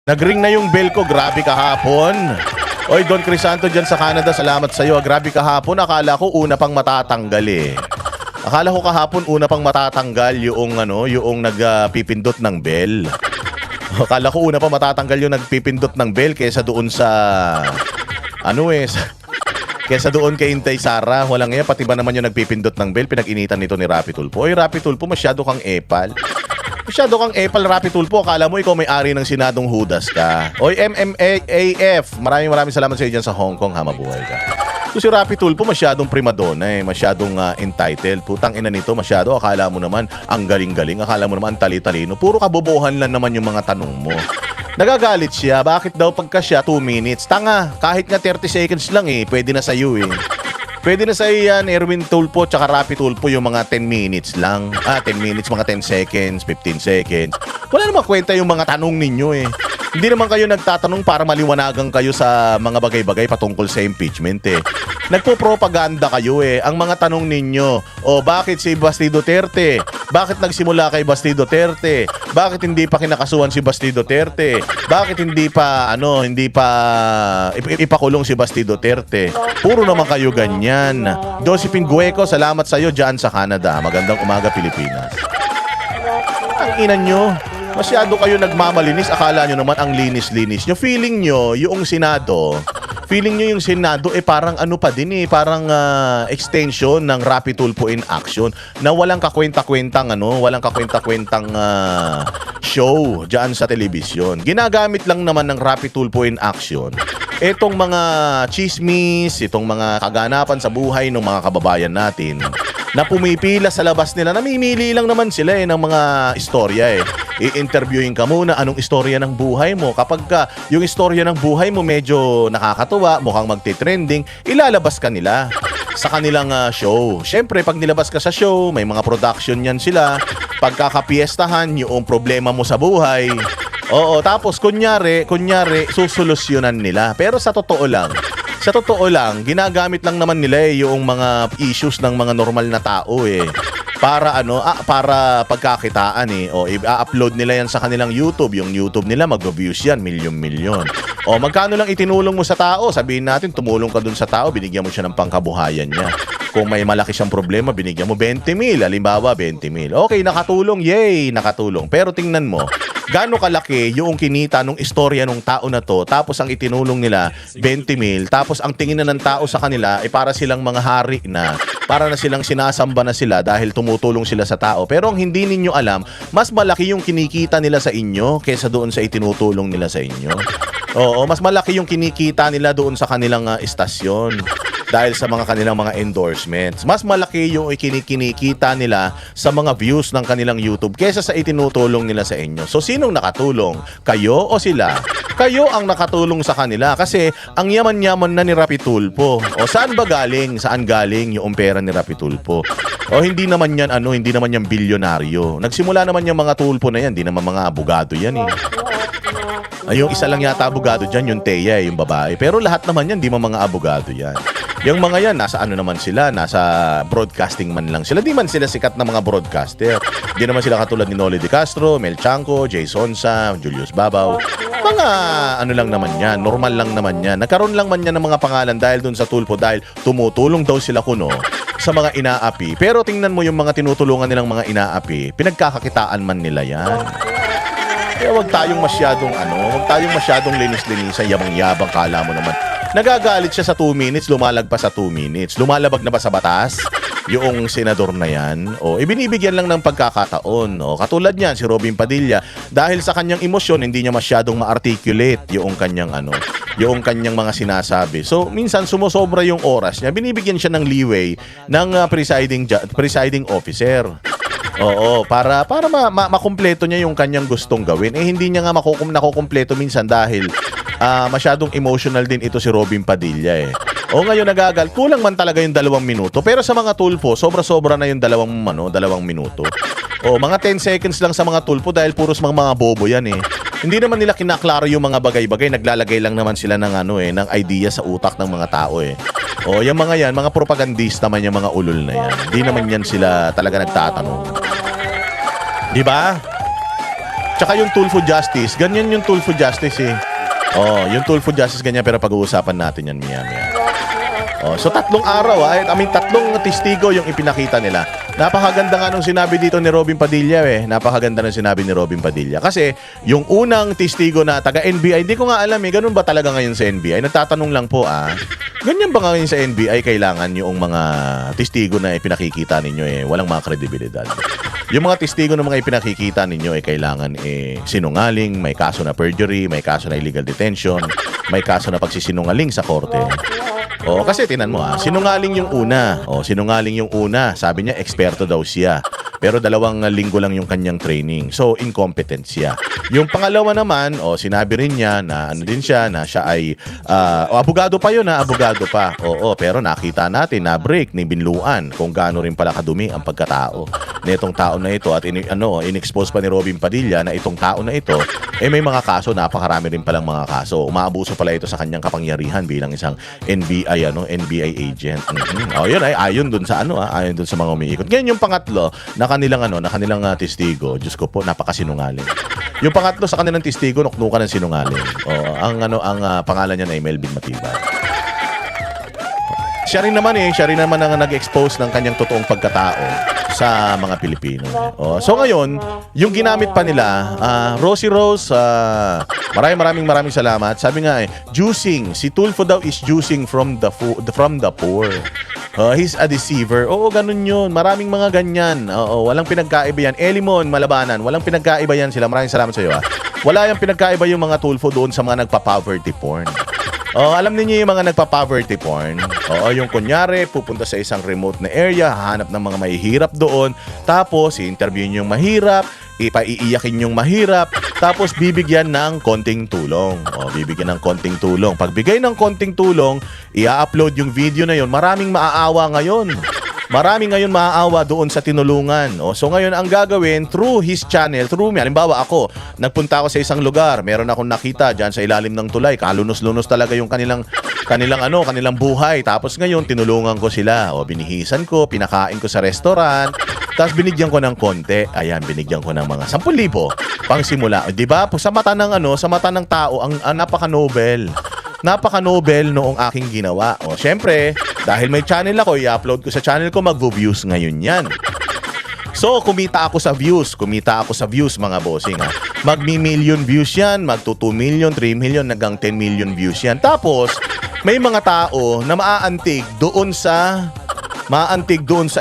Nagring na yung bell ko. Grabe kahapon. Oy, Don Crisanto dyan sa Canada. Salamat sa'yo. Grabe kahapon. Akala ko una pang matatanggal eh. Akala ko kahapon una pang matatanggal yung nagpipindot ng bell. Akala ko una pa matatanggal yung nagpipindot ng bell kaysa doon sa kaysa doon kay Intay Sara. Walang iya, pati ba naman yung nagpipindot ng bell, pinag-initan nito ni Rapi Tulfo. Oy, Rapi Tulfo, masyado kang epal. Masyado kang epal, Rapi Tulfo. Akala mo ikaw may-ari ng Senadong Judas ka. Oy, MMAAF, maraming salamat sa iyo dyan sa Hong Kong, ha, mabuhay ka. So si Rapi Tulfo masyadong primadonna eh, masyadong entitled. Putang ina nito, masyado. Akala mo naman ang galing-galing, akala mo naman ang tali-talino. Puro kabobohan lang naman yung mga tanong mo. Nagagalit siya, bakit daw pagka siya 2 minutes? Tanga, kahit nga 30 seconds lang eh, pwede na sa'yo eh. Pwede na sa'yo yan, Erwin Tulfo tsaka Rapi Tulfo, yung mga 10 minutes lang. 10 minutes, mga 10 seconds, 15 seconds. Wala namang kwenta yung mga tanong ninyo eh. Hindi naman kayo nagtatanong para maliwanagan kayo sa mga bagay-bagay patungkol sa impeachment eh. Nagpo-propaganda kayo eh. Ang mga tanong ninyo, bakit si Basti Duterte? Bakit nagsimula kay Basti Duterte? Bakit hindi pa kinakasuhan si Basti Duterte? Bakit hindi pa ipakulong si Basti Duterte? Puro naman kayo ganyan. Josephine Gueco, salamat sa iyo diyan sa Canada. Magandang umaga, Pilipinas. Ang ina nyo, masyado kayo nagmamalinis. Akala nyo naman ang linis-linis nyo. Feeling nyo yung Senado parang ano pa din eh, parang extension ng Rapi Tulfo in action na walang kakwenta-kwentang show diyan sa telebisyon. Ginagamit lang naman ng Rapi Tulfo in action etong mga chismis, itong mga kaganapan sa buhay ng mga kababayan natin na pumipila sa labas nila. Namimili lang naman sila ng mga istorya eh. I-interviewin ka muna anong istorya ng buhay mo. Kapag yung istorya ng buhay mo medyo nakakatuwa, mukhang magti-trending, ilalabas ka nila sa kanilang show. Syempre, pag nilabas ka sa show, may mga production yan sila. Pagkakapiestahan, yung problema mo sa buhay. Oo, tapos kunyari, susolusyonan nila. Pero sa totoo lang, ginagamit lang naman nila yung mga issues ng mga normal na tao eh. Para pagkakitaan eh. O i-upload nila yan sa kanilang YouTube. Yung YouTube nila mag-views yan, milyon-milyon. O magkano lang itinulong mo sa tao? Sabihin natin, tumulong ka dun sa tao, binigyan mo siya ng pangkabuhayan niya. Kung may malaki siyang problema, binigyan mo 20,000. Halimbawa, 20,000. Okay, nakatulong. Yay, nakatulong. Pero tingnan mo, gaano kalaki yung kinita nung istorya nung tao na to, tapos ang itinulong nila 20,000, tapos ang tingin na ng tao sa kanila ay para silang mga hari na, para na silang sinasamba na sila dahil tumutulong sila sa tao. Pero ang hindi ninyo alam, mas malaki yung kinikita nila sa inyo kaysa doon sa itinutulong nila sa inyo. Oo, mas malaki yung kinikita nila doon sa kanilang istasyon dahil sa mga kanilang mga endorsements. Mas malaki yung kinikita nila sa mga views ng kanilang YouTube kaysa sa itinutulong nila sa inyo. So, sinong nakatulong? Kayo o sila? Kayo ang nakatulong sa kanila kasi ang yaman-yaman na ni Rapi Tulfo. O saan ba galing? Saan galing yung pera ni Rapi Tulfo? O hindi naman yan bilyonaryo. Nagsimula naman yung mga Tulfo na yan, hindi naman mga abogado yan eh. Yung isa lang yata abogado dyan, yung Teya, yung babae. Pero lahat naman yan, di man mga abogado yan. Yung mga yan, nasa naman sila, nasa broadcasting man lang sila. Di man sila sikat na mga broadcaster. Di naman sila katulad ni Noli De Castro, Mel Chanco, Jay Sonsa, Julius Babaw. Mga lang naman yan, normal lang naman yan. Nagkaroon lang man yan ng mga pangalan dahil dun sa Tulfo, dahil tumutulong daw sila kuno sa mga inaapi. Pero tingnan mo yung mga tinutulungan nilang mga inaapi, pinagkakakitaan man nila yan. Kaya wag tayong masyadong linis-linisan, yabang-yabang, kala mo naman. Nagagalit siya sa 2 minutes, lumalagpas sa 2 minutes. Lumalabag na ba sa batas? Yung senador na yan, ibinibigyan lang ng pagkakataon. Katulad niyan, si Robin Padilla, dahil sa kanyang emosyon, hindi niya masyadong ma-articulate yung kanyang mga sinasabi. So, minsan sumusobra yung oras niya. Binibigyan siya ng leeway ng presiding officer. Oo, para makumpleto niya yung kanyang gustong gawin. Hindi niya nga nakukumpleto minsan dahil masyadong emotional din ito si Robin Padilla eh. Ngayon nagagal. Kulang man talaga yung 2 minuto. Pero sa mga Tulfo, sobra-sobra na yung 2 minuto. Mga 10 seconds lang sa mga Tulfo dahil puros mga bobo yan eh. Hindi naman nila kinaklaro yung mga bagay-bagay. Naglalagay lang naman sila ng ng idea sa utak ng mga tao eh. Yung mga yan, mga propagandista man yung mga ulol na yan. Hindi naman yan sila talaga nagtatanong. Di ba? Tsaka yung Tulfo Justice, ganyan yung Tulfo Justice eh. Oh, yung Tulfo Justice ganyan, pero pag-uusapan natin yan maya-maya. Oh, so 3 araw, tatlong testigo yung ipinakita nila. Napakaganda nga nung sinabi dito ni Robin Padilla Napakaganda nung sinabi ni Robin Padilla. Kasi yung unang testigo na taga-NBI, hindi ko nga alam ganun ba talaga ngayon sa NBI? Nagtatanong lang po ganyan ba ngayon sa NBI kailangan yung mga testigo na ipinakikita ninyo walang mga kredibilidad? Yung mga testigo ng mga ipinakikita ninyo kailangan sinungaling, may kaso na perjury, may kaso na illegal detention, may kaso na pagsisinungaling sa korte. Kasi tinan mo sinungaling yung una. Sinungaling yung una. Sabi niya, eksperto daw siya. Pero 2 linggo lang yung kanyang training. So, incompetent siya. Yung pangalawa naman, sinabi rin niya na din siya, na siya ay, abogado pa yun abogado pa. Pero nakita natin na break ni Binluan kung gaano rin pala kadumi ang pagkatao nitong tao na ito. At in-expose pa ni Robin Padilla na itong tao na ito, may mga kaso, napakarami rin palang mga kaso. Umaabuso pala ito sa kanyang kapangyarihan bilang isang NBI agent. Yun ayon dun sa ayon dun sa mga umiikot. Ngayon yung pangatlo na kanilang testigo, Diyos ko po, napakasinungaling. Yung pangatlo sa kanilang testigo, nuknukan ng sinungaling. Ang pangalan niya na Melvin Matibay. Siya rin naman ang nag-expose ng kanyang totoong pagkatao sa mga Pilipino. So ngayon, yung ginamit pa nila, Rosie Rose, maraming salamat. Sabi nga juicing. Si Tulfo daw is juicing from the poor. He's a deceiver. Ganun yun. Maraming mga ganyan. Walang pinagkaiba yan. Elimon, Malabanan, walang pinagkaiba yan sila. Maraming salamat sa iyo. Wala yung pinagkaiba yung mga Tulfo doon sa mga nagpa-poverty porn. Alam niyo yung mga nagpa-poverty porn? Yung kunyari, pupunta sa isang remote na area, hahanap ng mga mahihirap doon, tapos i-interview yung mahirap, ipaiiyakin yung mahirap, tapos bibigyan ng konting tulong. Bibigyan ng konting tulong. Pagbigay ng konting tulong, i-upload yung video na yun. Maraming maaawa ngayon. Maraming ngayon maaawa doon sa tinulungan. So ngayon ang gagawin through his channel, through me. Halimbawa ako, nagpunta ako sa isang lugar, meron akong nakita diyan sa ilalim ng tulay, kalunos-lunos talaga yung kanilang buhay. Tapos ngayon tinulungan ko sila. Binihisan ko, pinakain ko sa restaurant, tapos binigyan ko ng konti. Ayan, binigyan ko ng mga 10,000 pang simula. 'Di ba? Sa mata ng tao, ang napaka-nobel. Napaka-nobel noong aking ginawa. Syempre, dahil may channel ako, i-upload ko sa channel ko, mag-views ngayon yan. So, kumita ako sa views, mga bossing. Magmi-million views yan, mag-2 million, 3 million, hanggang 10 million views yan. Tapos, may mga tao na maaantig doon sa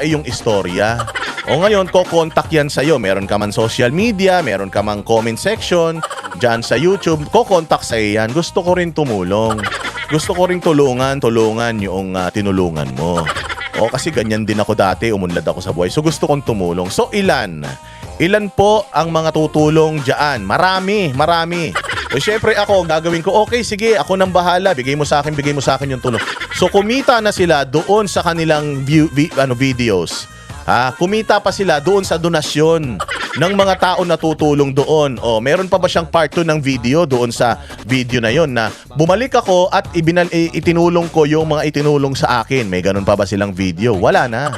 iyong istorya. Ngayon, ko-contact yan sa'yo. Meron ka man social media, meron ka man comment section, dyan sa YouTube, ko-contact sa'yo yan. Gusto ko rin tumulong. Gusto ko rin tulungan yung tinulungan mo. Kasi ganyan din ako dati, umunlad ako sa buhay. So, gusto kong tumulong. So, ilan po ang mga tutulong dyan? Marami. So, syempre ako, gagawin ko, okay, sige, ako nang bahala. Bigay mo sa akin yung tulong. So, kumita na sila doon sa kanilang videos. Kumita pa sila doon sa donasyon ng mga tao na tutulong doon. Meron pa ba siyang part 2 ng video doon sa video na yon na bumalik ako at itinulong ko yung mga itinulong sa akin. May ganun pa ba silang video? Wala na.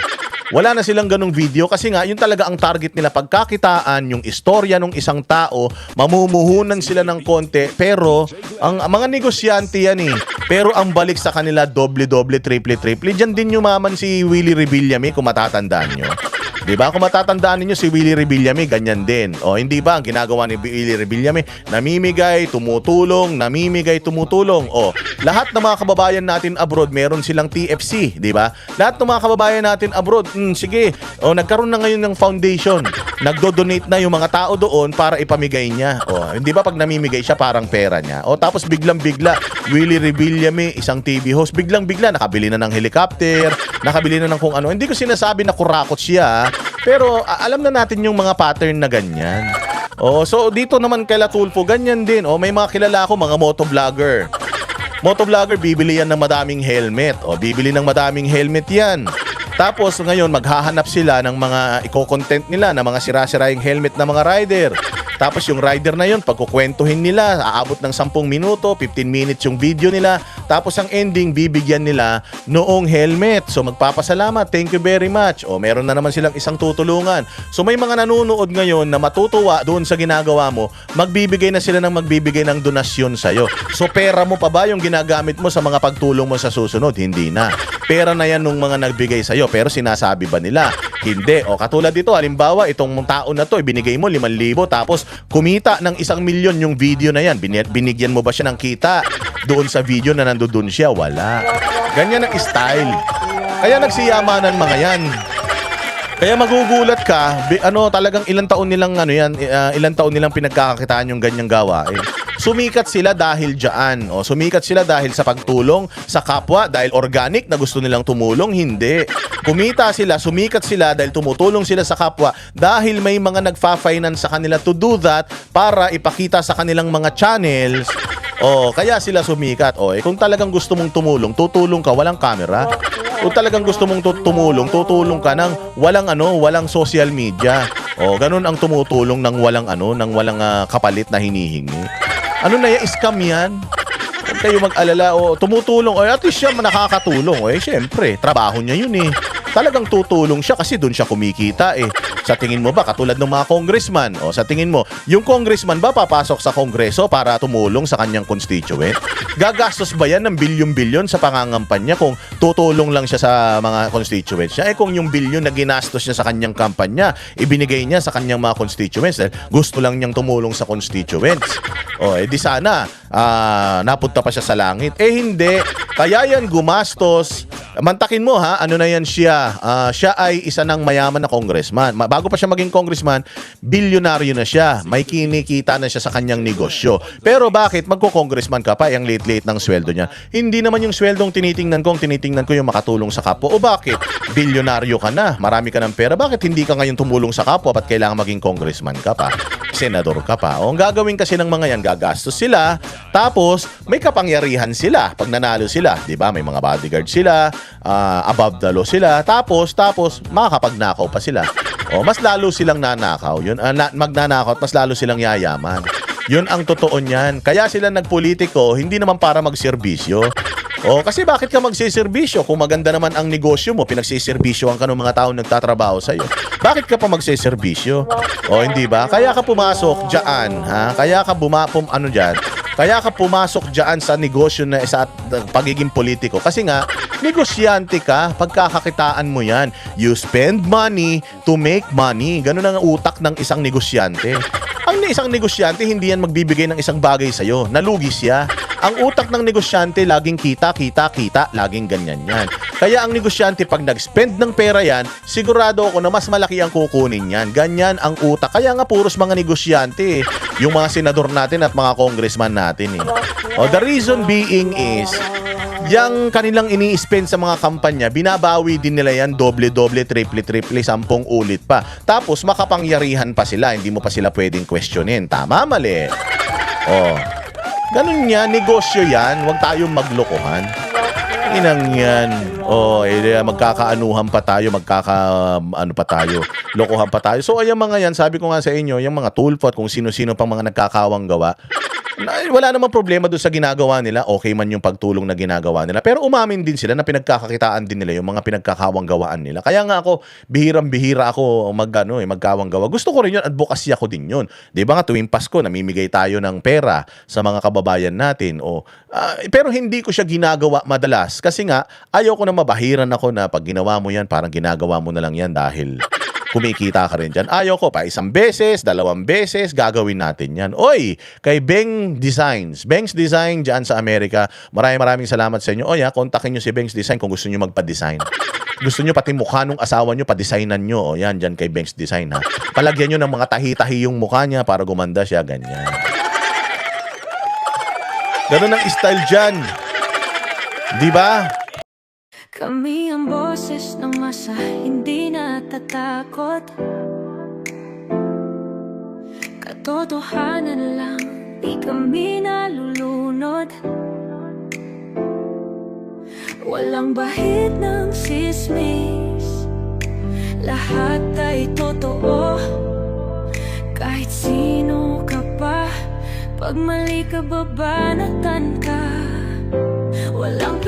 Wala na silang ganung video kasi nga yun talaga ang target nila, pagkakitaan yung istorya ng isang tao, mamumuhunan sila ng konti, pero ang mga negosyante yan pero ang balik sa kanila doble, triple. Diyan din yumaman si Willie Rebillame kung matatandaan nyo. Diba? Kung matatandaan niyo si Willie Rebillame, ganyan din. Hindi ba ang ginagawa ni Willie Rebillame? Namimigay, tumutulong. Lahat ng mga kababayan natin abroad, meron silang TFC, diba? Lahat ng mga kababayan natin abroad, sige, nagkaroon na ngayon ng foundation. Nagdo-donate na yung mga tao doon para ipamigay niya. Hindi ba pag namimigay siya, parang pera niya? Tapos biglang-bigla, Willie Rebillame, isang TV host, biglang-bigla, nakabili na ng helicopter, nakabili na ng kung ano. Hindi ko sinasabi na kurakot siya, pero alam na natin yung mga pattern na ganyan. So dito naman kay Tulfo, ganyan din. May mga kilala ako, mga motovlogger. Motovlogger, bibili yan ng madaming helmet. Bibili ng madaming helmet yan. Tapos ngayon, maghahanap sila ng mga i-content nila na mga sira-sira yung helmet ng mga rider. Tapos yung rider na yun, pagkukwentuhin nila, aabot ng 10 minuto, 15 minutes yung video nila. Tapos ang ending, bibigyan nila noong helmet. So magpapasalamat, thank you very much. O meron na naman silang isang tutulungan. So may mga nanonood ngayon na matutuwa doon sa ginagawa mo, magbibigay na sila ng donasyon sa'yo. So pera mo pa ba yung ginagamit mo sa mga pagtulong mo sa susunod? Hindi na. Pera na yan nung mga nagbigay sa'yo. Pero sinasabi ba nila? Hindi. O katulad dito, halimbawa, itong tao na to, ibinigay mo 5,000 tapos kumita ng 1,000,000 yung video na yan. Binigyan mo ba siya ng kita doon sa video na nandoon siya? Wala. Ganyan ang style. Kaya nagsiyamanan mga yan. Kaya magugulat ka, talagang ilang taon nilang pinagkakakitaan yung ganyang gawain. Sumikat sila dahil diyan. O sumikat sila dahil sa pagtulong sa kapwa, dahil organic na gusto nilang tumulong, hindi. Sumikat sila dahil tumutulong sila sa kapwa dahil may mga nagfa-finance sa kanila to do that para ipakita sa kanilang mga channels. Kaya sila sumikat. Kung talagang gusto mong tumulong, tutulong ka walang camera. Kung talagang gusto mong tutulong ka ng walang social media. Ganun ang tumutulong ng walang kapalit na hinihingi. Scam yan? Huwag kayo mag-alala. Tumutulong. At least siya nakakatulong. Syempre, trabaho niya yun eh. Talagang tutulong siya kasi doon siya kumikita eh. Sa tingin mo ba, katulad ng mga congressman, sa tingin mo, yung congressman ba papasok sa kongreso para tumulong sa kanyang constituent? Gagastos ba yan ng bilyon-bilyon sa pangangampanya kung tutulong lang siya sa mga constituents niya? Kung yung bilyon na ginastos niya sa kanyang kampanya, ibinigay niya sa kanyang mga constituents, gusto lang niyang tumulong sa constituents. Di sana, napunta pa siya sa langit. Hindi. Kaya yan gumastos. Mantakin mo ha, ano na yan siya? Siya ay isa ng mayaman na congressman. Bago pa siya maging congressman, bilyonaryo na siya. May kinikita na siya sa kanyang negosyo. Pero bakit magko-congressman ka pa? Yung late-late ng sweldo niya. Hindi naman yung sweldong tinitingnan ko yung makatulong sa kapwa. O bakit? Bilyonaryo ka na. Marami ka ng pera. Bakit hindi ka ngayon tumulong sa kapwa? Ba't kailangan maging congressman ka pa? Senador ka pa. Ang gagawin kasi ng mga yan, gagastos sila. Tapos, may kapangyarihan sila. Pag nanalo sila, di ba? May mga bodyguard sila. Above the law sila. Tapos makakapagnakaw pa sila. Mas lalo silang nanakaw. Magnanakaw at mas lalo silang yayaman. Yun ang totoo niyan. Kaya sila nagpolitiko, hindi naman para magserbisyo. Kasi bakit ka magseserbisyo kung maganda naman ang negosyo mo, pinagseserbisyohan ka ng mga taong nagtatrabaho sa'yo? Bakit ka pa magseserbisyo? Hindi ba? Kaya ka pumasok diyan, ha? Kaya ka Kaya ka pumasok diyan sa negosyo na sa pagiging politiko. Kasi nga, negosyante ka, pagkakakitaan mo yan. You spend money to make money. Ganun ang utak ng isang negosyante. Ang isang negosyante, hindi yan magbibigay ng isang bagay sa'yo. Nalugi siya. Ang utak ng negosyante, laging kita, laging ganyan yan. Kaya ang negosyante, pag nag-spend ng pera yan, sigurado ako na mas malaki ang kukunin yan. Ganyan ang utak. Kaya nga puros mga negosyante, yung mga senador natin at mga congressman natin eh. The reason being is, yang kanilang ini-spend sa mga kampanya, binabawi din nila yan doble-doble, triple-triple, 10 ulit pa. Tapos makapangyarihan pa sila, hindi mo pa sila pwedeng questionin. Tama, mali. Ganun yan, negosyo yan. Huwag tayong maglokohan. Inang yan. Magkakaanuhan pa tayo, lokohan pa tayo. So, ayan mga yan, sabi ko nga sa inyo, yung mga tulpo at kung sino-sino pang mga nagkakawang gawa, wala namang problema doon sa ginagawa nila. Okay man yung pagtulong na ginagawa nila. Pero umamin din sila na pinagkakakitaan din nila yung mga pinagkakawang gawaan nila. Kaya nga ako, bihirang-bihira ako magkawang gawa. Gusto ko rin yun, advocacy ako din yun. Di ba nga tuwing Pasko, namimigay tayo ng pera sa mga kababayan natin. Pero hindi ko siya ginagawa madalas. Kasi nga, ayaw ko na mabahiran ako na pag ginawa mo yan, parang ginagawa mo na lang yan dahil kumikita ka rin dyan. Ayaw ko pa. 1 beses, 2 beses, gagawin natin yan. Kay Beng Designs. Beng's Design dyan sa Amerika. Maraming salamat sa inyo. Kontakin nyo si Beng's Design kung gusto nyo magpa-design. Gusto nyo pati mukha nung asawa nyo, pa-designan nyo. Yan, dyan kay Beng's Design ha. Palagyan nyo ng mga tahi-tahi yung mukha niya para gumanda siya. Ganyan. Ganun ang style dyan. Di ba? Kami ang boses ng masa, hindi natatakot. Katotohanan lang, di kami nalulunod. Walang bahid ng sismis, lahat ay totoo. Kahit sino Pag mali ka, babanatan ka. Walang